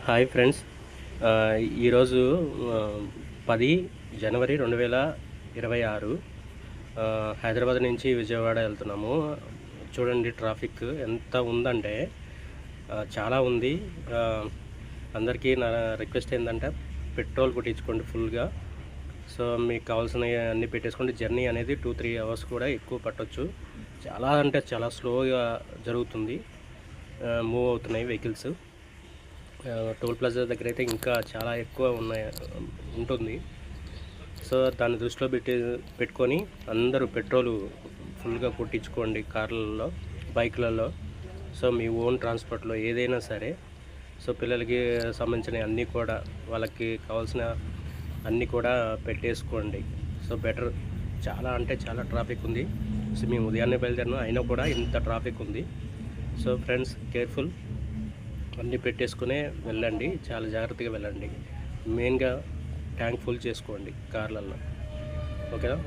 Hi friends. ఈరోజు 10 జనవరి 2026 హైదరాబాద్ నుంచి విజయవాడ వెళ్తున్నాము. చూడండి ట్రాఫిక్ ఎంత ఉందంటే చాలా ఉంది. అందరికీ నా రిక్వెస్ట్ ఏంటంటే పెట్రోల్ కొట్టించుకోండి ఫుల్గా. సో మీకు కావాల్సినవి అన్నీ పెట్టేసుకోండి. జర్నీ అనేది 2-3 అవర్స్ కూడా ఎక్కువ పట్టొచ్చు. చాలా అంటే చాలా స్లోగా జరుగుతుంది, మూవ్ అవుతున్నాయి వెహికల్స్. టోల్ ప్లాజా దగ్గర అయితే ఇంకా చాలా ఎక్కువ ఉంటుంది. సో దాన్ని దృష్టిలో పెట్టుకొని అందరూ పెట్రోలు ఫుల్గా కొట్టించుకోండి కార్లలో, బైక్లలో. సో మీ ఓన్ ట్రాన్స్పోర్ట్లో ఏదైనా సరే. సో పిల్లలకి సంబంధించిన అన్నీ కూడా, వాళ్ళకి కావాల్సిన అన్నీ కూడా పెట్టేసుకోండి. So better. చాలా అంటే చాలా ట్రాఫిక్ ఉంది. సో మేము ఉదయాన్నే బయలుదేరినాం, అయినా కూడా ఇంత ట్రాఫిక్ ఉంది. So friends, careful. అన్నీ పెట్టేసుకునే వెళ్ళండి, చాలా జాగ్రత్తగా వెళ్ళండి. మెయిన్గా ట్యాంక్ ఫుల్ చేసుకోండి కార్లలో. ఓకేనా?